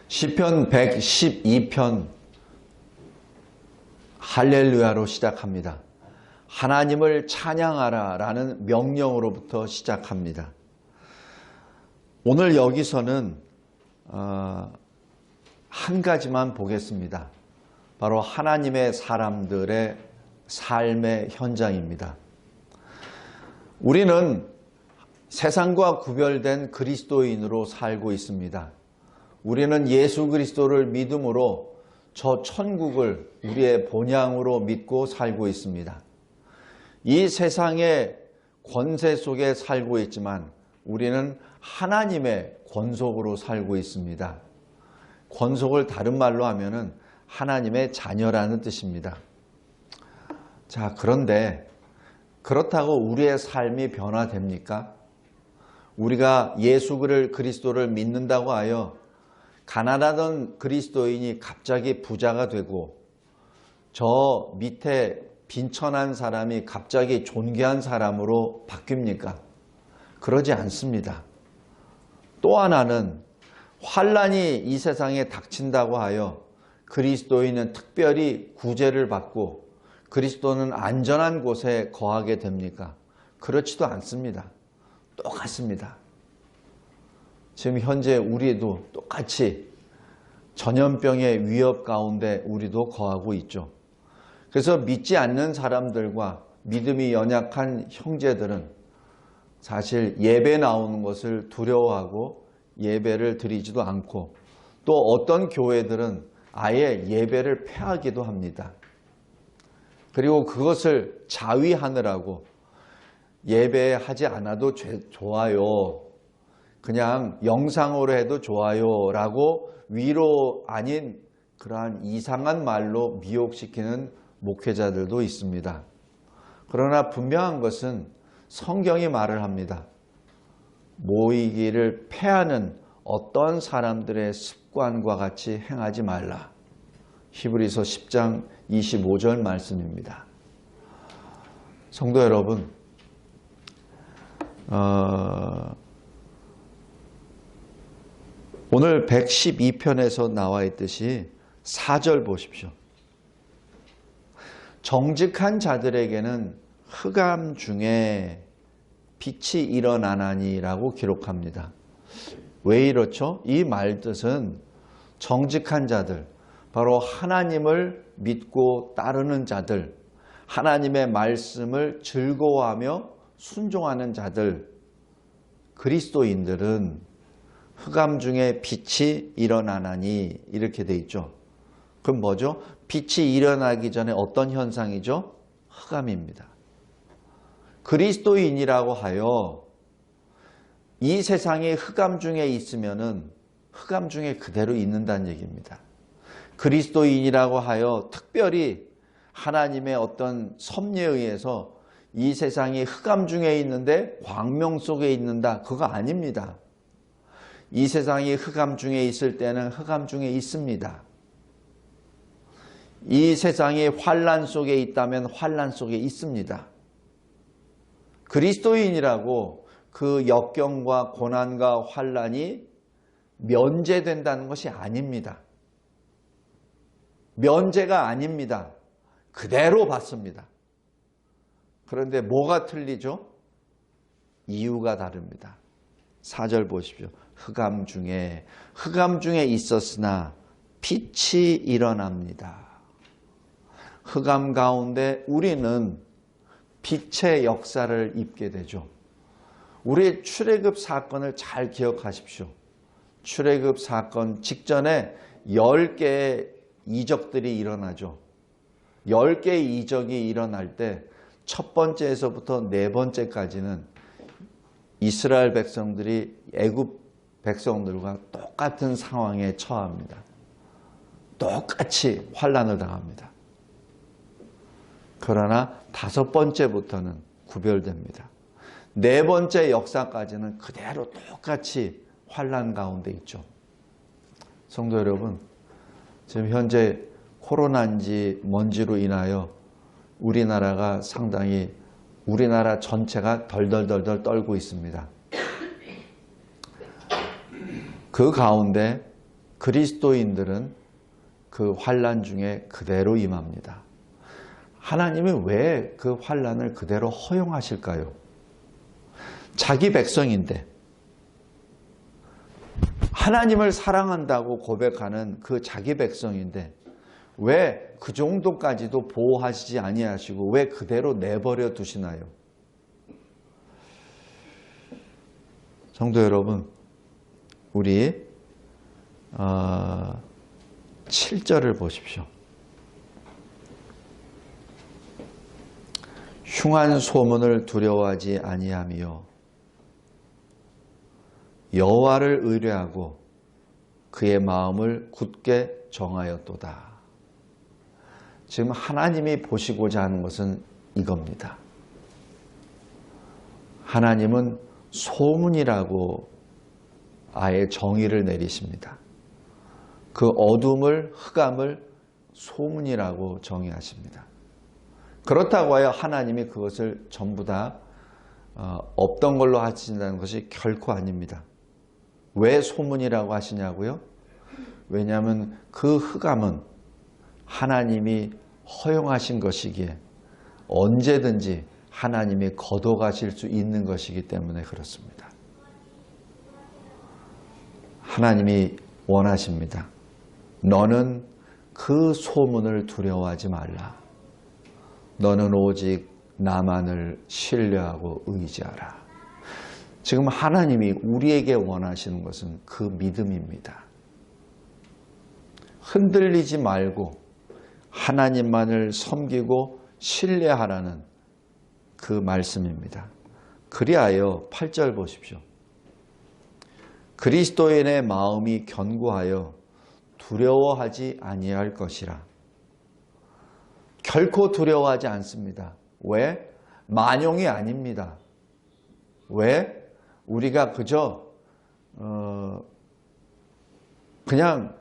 시편 112편 할렐루야로 시작합니다. 하나님을 찬양하라 라는 명령으로부터 시작합니다. 오늘 여기서는 한 가지만 보겠습니다. 바로 하나님의 사람들의 삶의 현장입니다. 우리는 세상과 구별된 그리스도인으로 살고 있습니다. 우리는 예수 그리스도를 믿음으로 저 천국을 우리의 본향으로 믿고 살고 있습니다. 이 세상의 권세 속에 살고 있지만 우리는 하나님의 권속으로 살고 있습니다. 권속을 다른 말로 하면은 하나님의 자녀라는 뜻입니다. 자, 그런데 그렇다고 우리의 삶이 변화됩니까? 우리가 예수 그리스도를 믿는다고 하여 가난하던 그리스도인이 갑자기 부자가 되고 저 밑에 빈천한 사람이 갑자기 존귀한 사람으로 바뀝니까? 그러지 않습니다. 또 하나는 환난이 이 세상에 닥친다고 하여 그리스도인은 특별히 구제를 받고 그리스도는 안전한 곳에 거하게 됩니까? 그렇지도 않습니다. 똑같습니다. 지금 현재 우리도 똑같이 전염병의 위협 가운데 우리도 거하고 있죠. 그래서 믿지 않는 사람들과 믿음이 연약한 형제들은 사실 예배 나오는 것을 두려워하고 예배를 드리지도 않고 또 어떤 교회들은 아예 예배를 폐하기도 합니다. 그리고 그것을 자위하느라고 예배하지 않아도 좋아요. 그냥 영상으로 해도 좋아요 라고 위로 아닌 그러한 이상한 말로 미혹시키는 목회자들도 있습니다. 그러나 분명한 것은 성경이 말을 합니다. 모이기를 폐하는 어떤 사람들의 습관과 같이 행하지 말라. 히브리서 10장 25절 말씀입니다. 성도 여러분, 오늘 112편에서 나와 있듯이 4절 보십시오. 정직한 자들에게는 흑암 중에 빛이 일어나나니라고 기록합니다. 왜 이렇죠? 이 말 뜻은 정직한 자들, 바로 하나님을 믿고 따르는 자들, 하나님의 말씀을 즐거워하며 순종하는 자들, 그리스도인들은 흑암 중에 빛이 일어나나니 이렇게 돼 있죠. 그럼 뭐죠? 빛이 일어나기 전에 어떤 현상이죠? 흑암입니다. 그리스도인이라고 하여 이 세상에 흑암 중에 있으면은 흑암 중에 그대로 있는다는 얘기입니다. 그리스도인이라고 하여 특별히 하나님의 어떤 섭리에 의해서 이 세상이 흑암 중에 있는데 광명 속에 있는다. 그거 아닙니다. 이 세상이 흑암 중에 있을 때는 흑암 중에 있습니다. 이 세상이 환난 속에 있다면 환난 속에 있습니다. 그리스도인이라고 그 역경과 고난과 환난이 면제된다는 것이 아닙니다. 면제가 아닙니다. 그대로 받습니다. 그런데 뭐가 틀리죠? 이유가 다릅니다. 4절 보십시오. 흑암 중에 있었으나 빛이 일어납니다. 흑암 가운데 우리는 빛의 역사를 입게 되죠. 우리의 출애굽 사건을 잘 기억하십시오. 출애굽 사건 직전에 10개의 이적들이 일어나죠. 10개의 이적이 일어날 때 첫 번째에서부터 네 번째까지는 이스라엘 백성들이 애굽 백성들과 똑같은 상황에 처합니다. 똑같이 환난을 당합니다. 그러나 다섯 번째부터는 구별됩니다. 네 번째 역사까지는 그대로 똑같이 환난 가운데 있죠. 성도 여러분, 지금 현재 코로나인지 뭔지로 인하여 우리나라가 상당히 우리나라 전체가 덜덜덜덜 떨고 있습니다. 그 가운데 그리스도인들은 그 환난 중에 그대로 임합니다. 하나님이 왜 그 환난을 그대로 허용하실까요? 자기 백성인데, 하나님을 사랑한다고 고백하는 그 자기 백성인데 왜 그 정도까지도 보호하시지 아니하시고 왜 그대로 내버려 두시나요? 성도 여러분, 우리 7절을 보십시오. 흉한 소문을 두려워하지 아니하며 여호와를 의뢰하고 그의 마음을 굳게 정하였도다. 지금 하나님이 보시고자 하는 것은 이겁니다. 하나님은 소문이라고 아예 정의를 내리십니다. 그 어둠을, 흑암을 소문이라고 정의하십니다. 그렇다고 하여 하나님이 그것을 전부 다 없던 걸로 하신다는 것이 결코 아닙니다. 왜 소문이라고 하시냐고요? 왜냐하면 그 흑암은 하나님이 허용하신 것이기에 언제든지 하나님이 걷어가실 수 있는 것이기 때문에 그렇습니다. 하나님이 원하십니다. 너는 그 소문을 두려워하지 말라. 너는 오직 나만을 신뢰하고 의지하라. 지금 하나님이 우리에게 원하시는 것은 그 믿음입니다. 흔들리지 말고 하나님만을 섬기고 신뢰하라는 그 말씀입니다. 그리하여 8절 보십시오. 그리스도인의 마음이 견고하여 두려워하지 아니할 것이라. 결코 두려워하지 않습니다. 왜? 만용이 아닙니다. 왜? 우리가 그저 그냥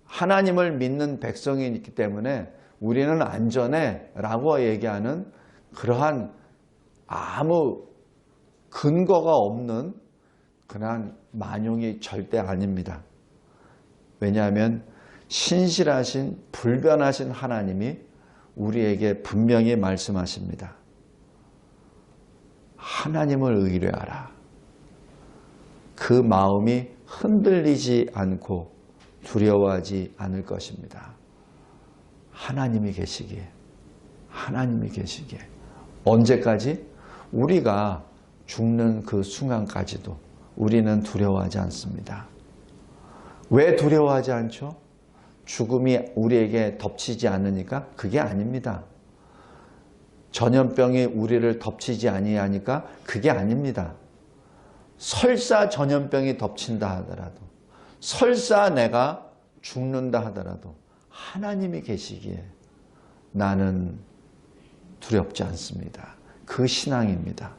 하나님을 믿는 백성이기 때문에 우리는 안전해 라고 얘기하는 그러한 아무 근거가 없는 그러한 만용이 절대 아닙니다. 왜냐하면 신실하신 불변하신 하나님이 우리에게 분명히 말씀하십니다. 하나님을 의뢰하라. 그 마음이 흔들리지 않고 두려워하지 않을 것입니다. 하나님이 계시기에, 하나님이 계시기에. 언제까지? 우리가 죽는 그 순간까지도 우리는 두려워하지 않습니다. 왜 두려워하지 않죠? 죽음이 우리에게 덮치지 않으니까? 그게 아닙니다. 전염병이 우리를 덮치지 아니하니까? 그게 아닙니다. 설사 전염병이 덮친다 하더라도, 설사 내가 죽는다 하더라도 하나님이 계시기에 나는 두렵지 않습니다. 그 신앙입니다.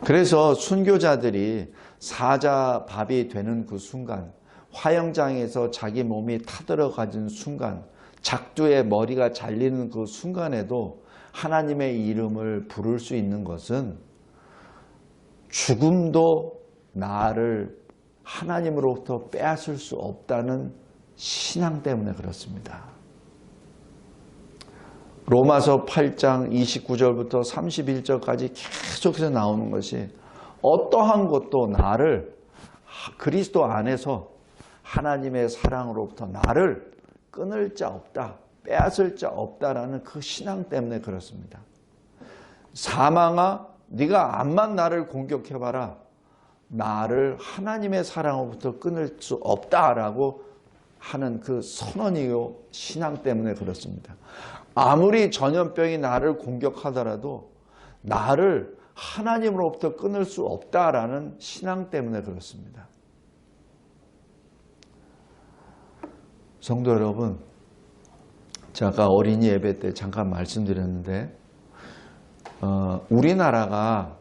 그래서 순교자들이 사자밥이 되는 그 순간, 화영장에서 자기 몸이 타들어가는 순간, 작두의 머리가 잘리는 그 순간에도 하나님의 이름을 부를 수 있는 것은 죽음도 나를 하나님으로부터 빼앗을 수 없다는 신앙 때문에 그렇습니다. 로마서 8장 29절부터 31절까지 계속해서 나오는 것이 어떠한 것도 나를 그리스도 안에서 하나님의 사랑으로부터 나를 끊을 자 없다, 빼앗을 자 없다라는 그 신앙 때문에 그렇습니다. 사망아, 네가 암만 나를 공격해봐라. 나를 하나님의 사랑으로부터 끊을 수 없다라고 하는 그 선언이요 신앙 때문에 그렇습니다. 아무리 전염병이 나를 공격하더라도 나를 하나님으로부터 끊을 수 없다라는 신앙 때문에 그렇습니다. 성도 여러분, 제가 아까 어린이 예배 때 잠깐 말씀드렸는데 우리나라가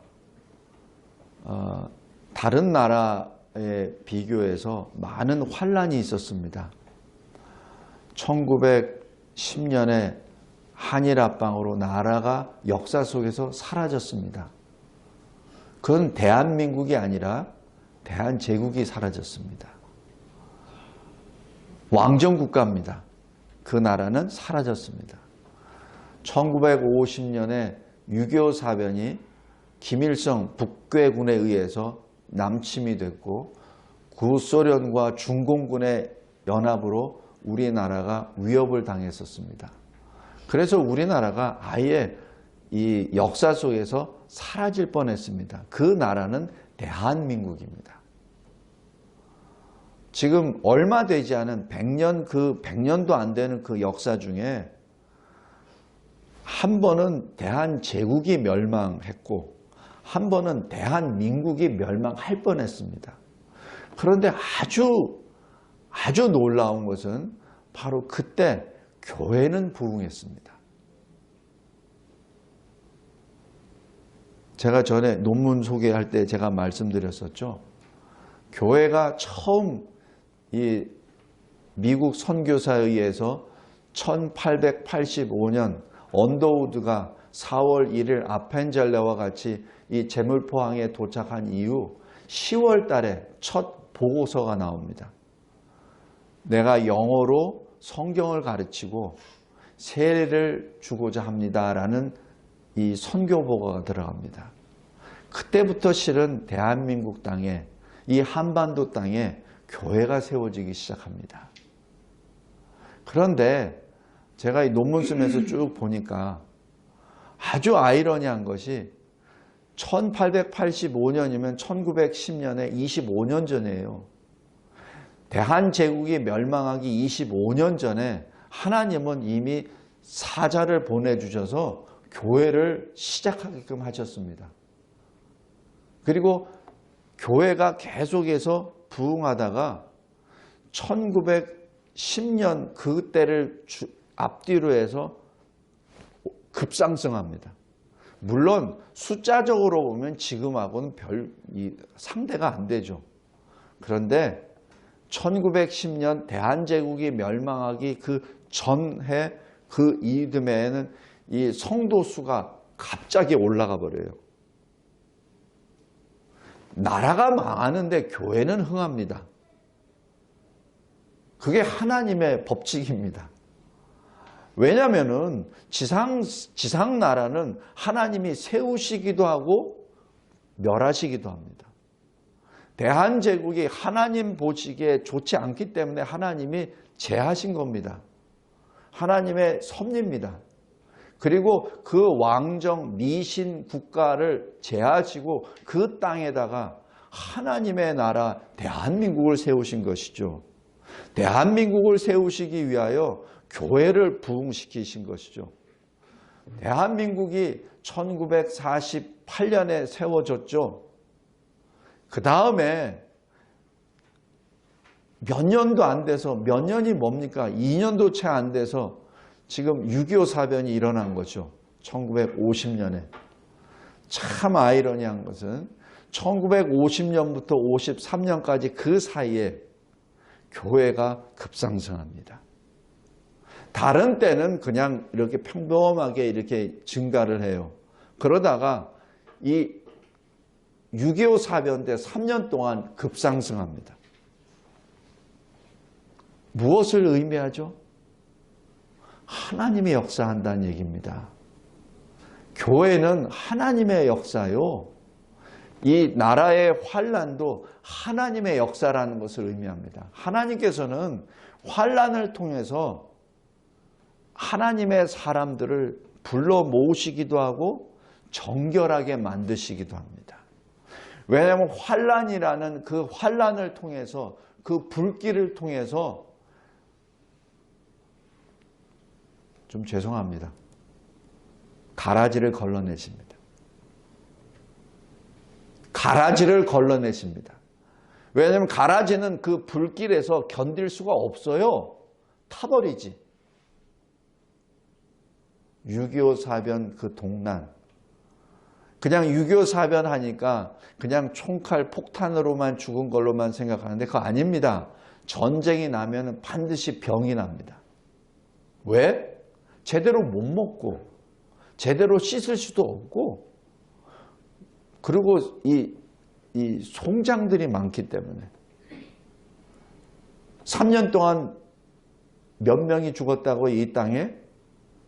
다른 나라에 비교해서 많은 환란이 있었습니다. 1910년에 한일 합방으로 나라가 역사 속에서 사라졌습니다. 그건 대한민국이 아니라 대한제국이 사라졌습니다. 왕정국가입니다. 그 나라는 사라졌습니다. 1950년에 6.25 사변이 김일성 북괴군에 의해서 남침이 됐고 구소련과 중공군의 연합으로 우리나라가 위협을 당했었습니다. 그래서 우리나라가 아예 이 역사 속에서 사라질 뻔했습니다. 그 나라는 대한민국입니다. 지금 얼마 되지 않은 100년도 안 되는 그 역사 중에 한 번은 대한제국이 멸망했고 한 번은 대한민국이 멸망할 뻔했습니다. 그런데 아주 놀라운 것은 바로 그때 교회는 부흥했습니다. 제가 전에 논문 소개할 때 제가 말씀드렸었죠. 교회가 처음 이 미국 선교사에 의해서 1885년 언더우드가 4월 1일 아펜젤러와 같이 이 제물포항에 도착한 이후 10월 달에 첫 보고서가 나옵니다. 내가 영어로 성경을 가르치고 세례를 주고자 합니다라는 이 선교 보고가 들어갑니다. 그때부터 실은 대한민국 땅에 이 한반도 땅에 교회가 세워지기 시작합니다. 그런데 제가 이 논문 쓰면서 쭉 보니까 아주 아이러니한 것이 1885년이면 1910년에 25년 전이에요. 대한제국이 멸망하기 25년 전에 하나님은 이미 사자를 보내주셔서 교회를 시작하게끔 하셨습니다. 그리고 교회가 계속해서 부흥하다가 1910년 그때를 앞뒤로 해서 급상승합니다. 물론 숫자적으로 보면 지금하고는 별 상대가 안 되죠. 그런데 1910년 대한제국이 멸망하기 그 전해 그 이듬해에는 이 성도 수가 갑자기 올라가 버려요. 나라가 망하는데 교회는 흥합니다. 그게 하나님의 법칙입니다. 왜냐하면은 지상 나라는 하나님이 세우시기도 하고 멸하시기도 합니다. 대한제국이 하나님 보시기에 좋지 않기 때문에 하나님이 제하신 겁니다. 하나님의 섭리입니다. 그리고 그 왕정 미신 국가를 제하시고 그 땅에다가 하나님의 나라 대한민국을 세우신 것이죠. 대한민국을 세우시기 위하여 교회를 부흥시키신 것이죠. 대한민국이 1948년에 세워졌죠. 그 다음에 몇 년도 안 돼서, 몇 년이 뭡니까? 2년도 채 안 돼서 지금 6.25 사변이 일어난 거죠. 1950년에. 참 아이러니한 것은 1950년부터 53년까지 그 사이에 교회가 급상승합니다. 다른 때는 그냥 이렇게 평범하게 이렇게 증가를 해요. 그러다가 이 6.25 사변 때 3년 동안 급상승합니다. 무엇을 의미하죠? 하나님의 역사한다는 얘기입니다. 교회는 하나님의 역사요. 이 나라의 환난도 하나님의 역사라는 것을 의미합니다. 하나님께서는 환난을 통해서 하나님의 사람들을 불러 모으시기도 하고 정결하게 만드시기도 합니다. 왜냐하면 환난이라는 그 환난을 통해서 그 불길을 통해서 좀 죄송합니다. 가라지를 걸러내십니다. 가라지를 걸러내십니다. 왜냐하면 가라지는 그 불길에서 견딜 수가 없어요. 타버리지. 6.25 사변 그 동란. 그냥 6.25 사변 하니까 그냥 총칼 폭탄으로만 죽은 걸로만 생각하는데 그거 아닙니다. 전쟁이 나면 반드시 병이 납니다. 왜? 제대로 못 먹고 제대로 씻을 수도 없고 그리고 이 송장들이 많기 때문에 3년 동안 몇 명이 죽었다고 이 땅에?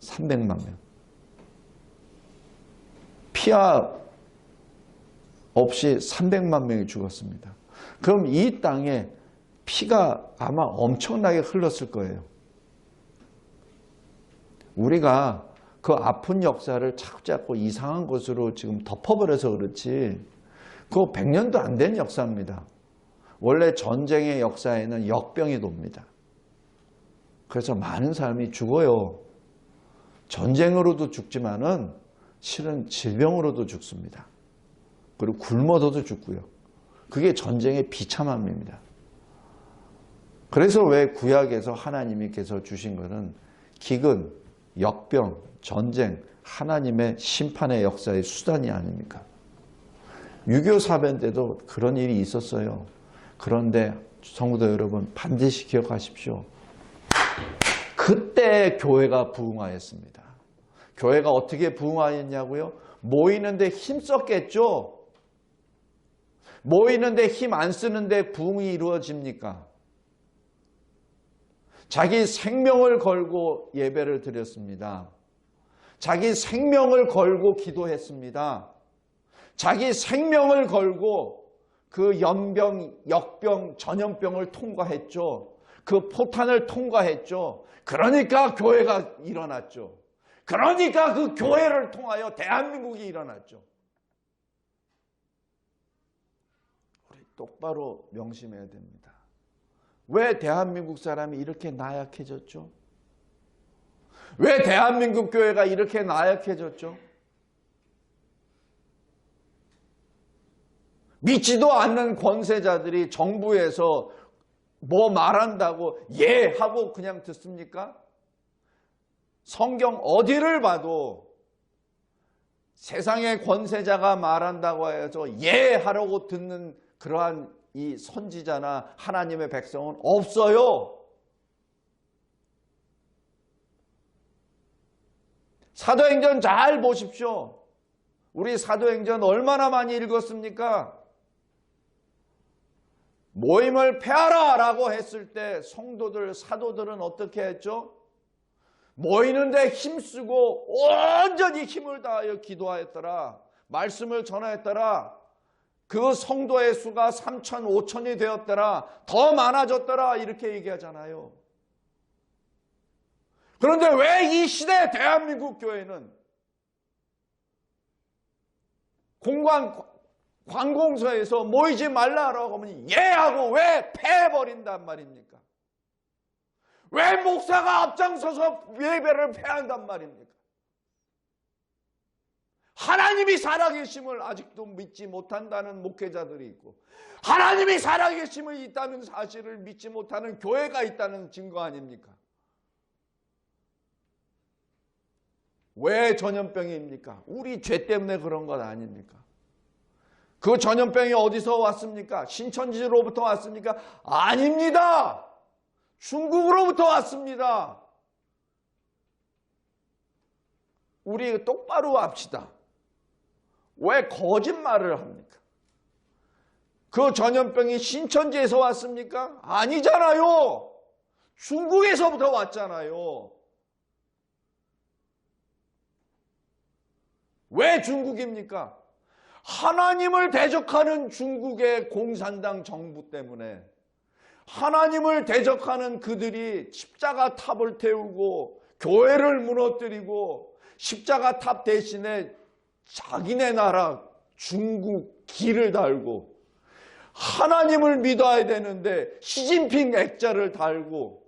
300만 명. 피하 없이 300만 명이 죽었습니다. 그럼 이 땅에 피가 아마 엄청나게 흘렀을 거예요. 우리가 그 아픈 역사를 자꾸 이상한 것으로 지금 덮어버려서 그렇지, 그거 100년도 안 된 역사입니다. 원래 전쟁의 역사에는 역병이 돕니다. 그래서 많은 사람이 죽어요. 전쟁으로도 죽지만은 실은 질병으로도 죽습니다. 그리고 굶어서도 죽고요. 그게 전쟁의 비참함입니다. 그래서 왜 구약에서 하나님께서 주신 것은 기근, 역병, 전쟁, 하나님의 심판의 역사의 수단이 아닙니까? 6.25 사변 때도 그런 일이 있었어요. 그런데 성도 여러분, 반드시 기억하십시오. 그때 교회가 부흥하였습니다. 교회가 어떻게 부흥하였냐고요? 모이는데 힘썼겠죠? 모이는데 힘 안 쓰는데 부흥이 이루어집니까? 자기 생명을 걸고 예배를 드렸습니다. 자기 생명을 걸고 기도했습니다. 자기 생명을 걸고 그 연병, 역병, 전염병을 통과했죠. 그 포탄을 통과했죠. 그러니까 교회가 일어났죠. 그러니까 그 교회를 통하여 대한민국이 일어났죠. 우리 똑바로 명심해야 됩니다. 왜 대한민국 사람이 이렇게 나약해졌죠? 왜 대한민국 교회가 이렇게 나약해졌죠? 믿지도 않는 권세자들이 정부에서 뭐 말한다고 예 하고 그냥 듣습니까? 성경 어디를 봐도 세상의 권세자가 말한다고 해서 예 하라고 듣는 그러한 이 선지자나 하나님의 백성은 없어요. 사도행전 잘 보십시오. 우리 사도행전 얼마나 많이 읽었습니까? 모임을 폐하라 라고 했을 때 성도들, 사도들은 어떻게 했죠? 모이는데 힘쓰고 온전히 힘을 다하여 기도하였더라. 말씀을 전하였더라. 그 성도의 수가 3천, 5천이 되었더라. 더 많아졌더라. 이렇게 얘기하잖아요. 그런데 왜 이 시대 대한민국 교회는 관공서에서 모이지 말라라고 하면 예 하고 왜 패해버린단 말입니까? 왜 목사가 앞장서서 예배를 패한단 말입니까? 하나님이 살아계심을 아직도 믿지 못한다는 목회자들이 있고, 하나님이 살아계심을 있다는 사실을 믿지 못하는 교회가 있다는 증거 아닙니까? 왜 전염병입니까? 우리 죄 때문에 그런 것 아닙니까? 그 전염병이 어디서 왔습니까? 신천지로부터 왔습니까? 아닙니다. 중국으로부터 왔습니다. 우리 똑바로 합시다. 왜 거짓말을 합니까? 그 전염병이 신천지에서 왔습니까? 아니잖아요. 중국에서부터 왔잖아요. 왜 중국입니까? 하나님을 대적하는 중국의 공산당 정부 때문에, 하나님을 대적하는 그들이 십자가 탑을 태우고 교회를 무너뜨리고 십자가 탑 대신에 자기네 나라 중국 길을 달고, 하나님을 믿어야 되는데 시진핑 액자를 달고,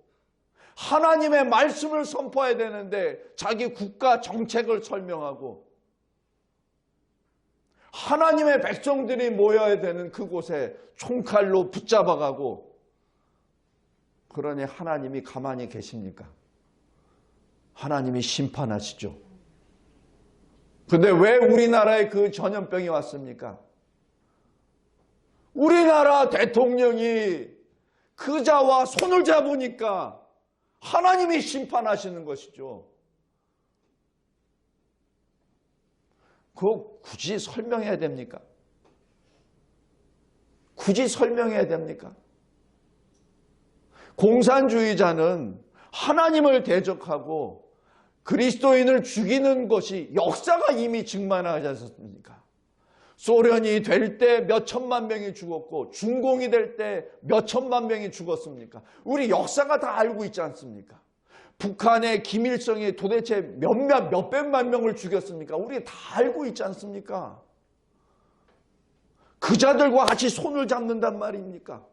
하나님의 말씀을 선포해야 되는데 자기 국가 정책을 설명하고, 하나님의 백성들이 모여야 되는 그곳에 총칼로 붙잡아가고, 그러니 하나님이 가만히 계십니까? 하나님이 심판하시죠. 그런데 왜 우리나라에 그 전염병이 왔습니까? 우리나라 대통령이 그 자와 손을 잡으니까 하나님이 심판하시는 것이죠. 그거 굳이 설명해야 됩니까? 굳이 설명해야 됩니까? 공산주의자는 하나님을 대적하고 그리스도인을 죽이는 것이 역사가 이미 증만하지 않습니까? 소련이 될 때 몇 천만 명이 죽었고 중공이 될 때 몇 천만 명이 죽었습니까? 우리 역사가 다 알고 있지 않습니까? 북한의 김일성이 도대체 몇백만 명을 죽였습니까? 우리 다 알고 있지 않습니까? 그 자들과 같이 손을 잡는단 말입니까?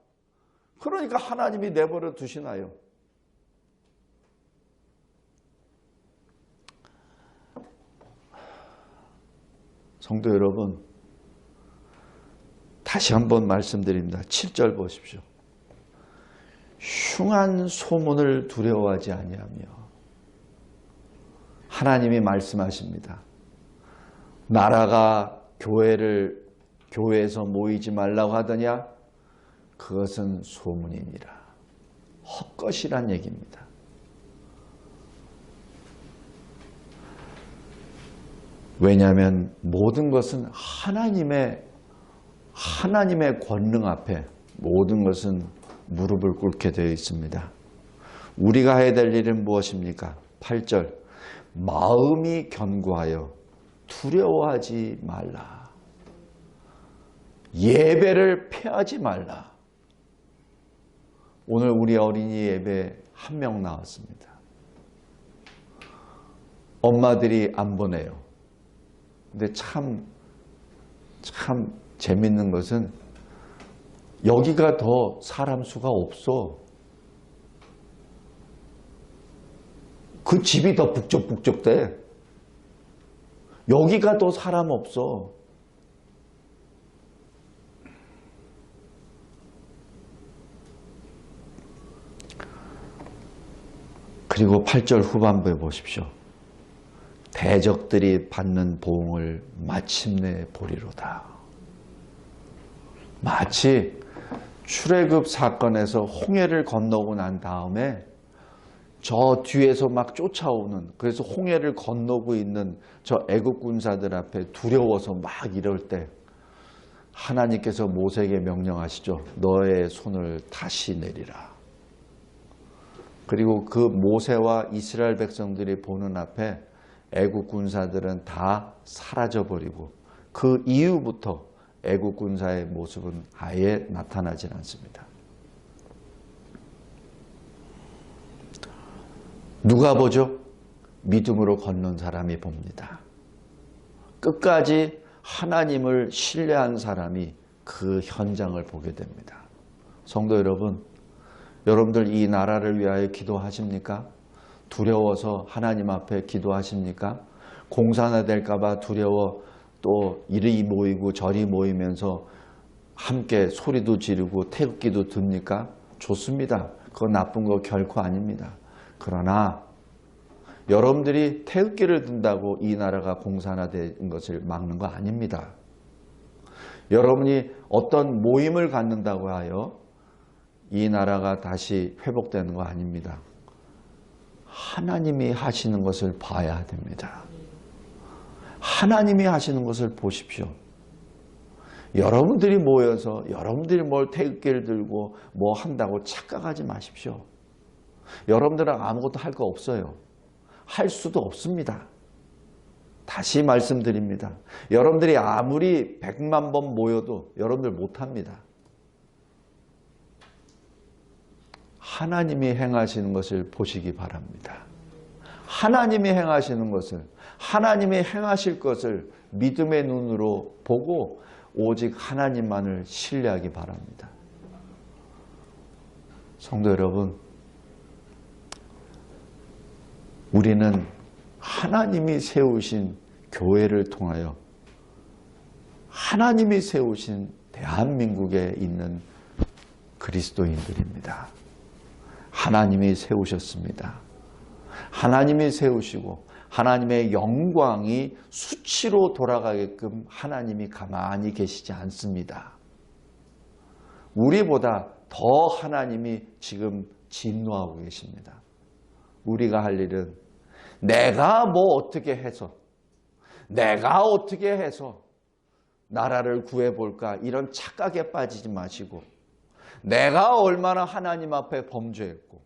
그러니까 하나님이 내버려 두시나요? 성도 여러분, 다시 한번 말씀드립니다. 7절 보십시오. 흉한 소문을 두려워하지 아니하며. 하나님이 말씀하십니다. 나라가 교회에서 모이지 말라고 하더냐? 그것은 소문이니라. 헛것이란 얘기입니다. 왜냐하면 모든 것은 하나님의 권능 앞에 모든 것은 무릎을 꿇게 되어 있습니다. 우리가 해야 될 일은 무엇입니까? 8절 마음이 견고하여 두려워하지 말라. 예배를 패하지 말라. 오늘 우리 어린이 예배 1명 나왔습니다. 엄마들이 안 보내요. 근데 참 재밌는 것은 여기가 더 사람 수가 없어. 그 집이 더 북적북적대. 여기가 더 사람 없어. 그리고 8절 후반부에 보십시오. 대적들이 받는 보응을 마침내 보리로다. 마치 출애굽 사건에서 홍해를 건너고 난 다음에 저 뒤에서 막 쫓아오는, 그래서 홍해를 건너고 있는 저 애국 군사들 앞에 두려워서 막 이럴 때 하나님께서 모세에게 명령하시죠. 너의 손을 다시 내리라. 그리고 그 모세와 이스라엘 백성들이 보는 앞에 애국 군사들은 다 사라져버리고 그 이후부터 애국 군사의 모습은 아예 나타나질 않습니다. 누가 보죠? 믿음으로 걷는 사람이 봅니다. 끝까지 하나님을 신뢰한 사람이 그 현장을 보게 됩니다. 성도 여러분, 여러분들 이 나라를 위하여 기도하십니까? 두려워서 하나님 앞에 기도하십니까? 공산화 될까 봐 두려워 또 이리 모이고 저리 모이면서 함께 소리도 지르고 태극기도 듭니까? 좋습니다. 그건 나쁜 거 결코 아닙니다. 그러나 여러분들이 태극기를 든다고 이 나라가 공산화된 것을 막는 거 아닙니다. 여러분이 어떤 모임을 갖는다고 하여 이 나라가 다시 회복되는 거 아닙니다. 하나님이 하시는 것을 봐야 됩니다. 하나님이 하시는 것을 보십시오. 여러분들이 모여서 여러분들이 뭘 태극기를 들고 뭐 한다고 착각하지 마십시오. 여러분들은 아무것도 할 거 없어요. 할 수도 없습니다. 다시 말씀드립니다. 여러분들이 아무리 100만 번 모여도 여러분들 못합니다. 하나님이 행하시는 것을 보시기 바랍니다. 하나님이 행하시는 것을, 하나님이 행하실 것을 믿음의 눈으로 보고 오직 하나님만을 신뢰하기 바랍니다. 성도 여러분, 우리는 하나님이 세우신 교회를 통하여 하나님이 세우신 대한민국에 있는 그리스도인들입니다. 하나님이 세우셨습니다. 하나님이 세우시고 하나님의 영광이 수치로 돌아가게끔 하나님이 가만히 계시지 않습니다. 우리보다 더 하나님이 지금 진노하고 계십니다. 우리가 할 일은 내가 뭐 어떻게 해서 나라를 구해볼까 이런 착각에 빠지지 마시고 내가 얼마나 하나님 앞에 범죄했고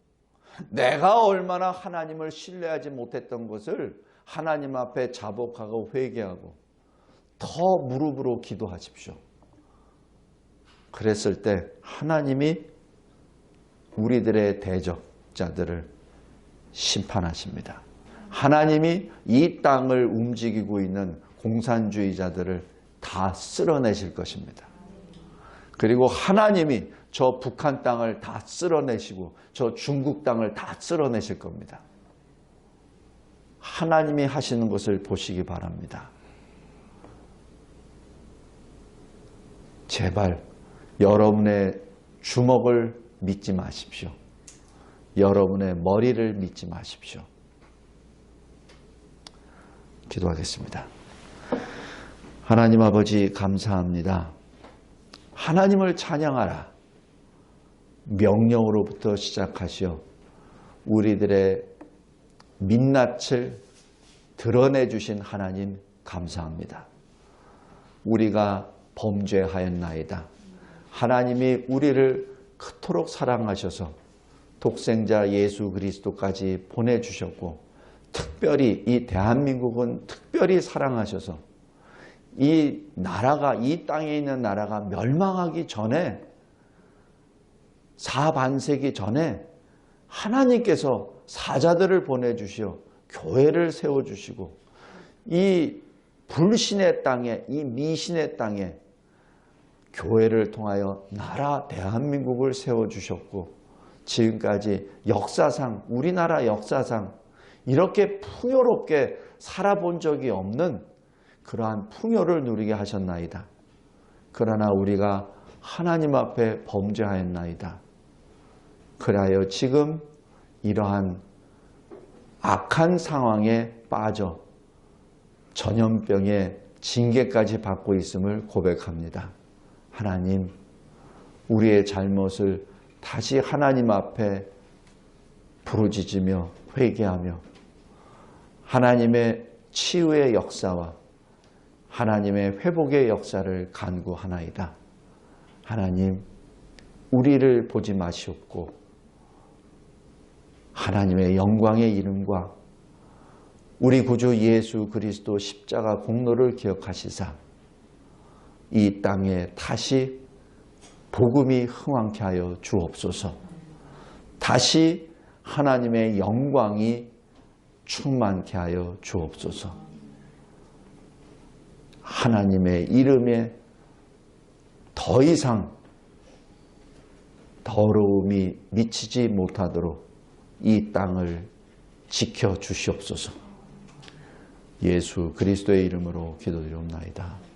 내가 얼마나 하나님을 신뢰하지 못했던 것을 하나님 앞에 자복하고 회개하고 더 무릎으로 기도하십시오. 그랬을 때 하나님이 우리들의 대적자들을 심판하십니다. 하나님이 이 땅을 움직이고 있는 공산주의자들을 다 쓸어내실 것입니다. 그리고 하나님이 저 북한 땅을 다 쓸어내시고 저 중국 땅을 다 쓸어내실 겁니다. 하나님이 하시는 것을 보시기 바랍니다. 제발 여러분의 주먹을 믿지 마십시오. 여러분의 머리를 믿지 마십시오. 기도하겠습니다. 하나님 아버지 감사합니다. 하나님을 찬양하라. 명령으로부터 시작하시어 우리들의 민낯을 드러내 주신 하나님 감사합니다. 우리가 범죄하였나이다. 하나님이 우리를 그토록 사랑하셔서 독생자 예수 그리스도까지 보내주셨고 특별히 이 대한민국은 특별히 사랑하셔서 이 나라가 이 땅에 있는 나라가 멸망하기 전에 4반세기 전에 하나님께서 사자들을 보내주시어 교회를 세워주시고 이 불신의 땅에 이 미신의 땅에 교회를 통하여 나라 대한민국을 세워주셨고 지금까지 역사상 우리나라 역사상 이렇게 풍요롭게 살아본 적이 없는 그러한 풍요를 누리게 하셨나이다. 그러나 우리가 하나님 앞에 범죄하였나이다. 그리하여 지금 이러한 악한 상황에 빠져 전염병의 징계까지 받고 있음을 고백합니다. 하나님, 우리의 잘못을 다시 하나님 앞에 부르짖으며 회개하며 하나님의 치유의 역사와 하나님의 회복의 역사를 간구하나이다. 하나님, 우리를 보지 마시옵고 하나님의 영광의 이름과 우리 구주 예수 그리스도 십자가 공로를 기억하시사 이 땅에 다시 복음이 흥왕케 하여 주옵소서. 다시 하나님의 영광이 충만케 하여 주옵소서. 하나님의 이름에 더 이상 더러움이 미치지 못하도록 이 땅을 지켜 주시옵소서. 예수 그리스도의 이름으로 기도드리옵나이다.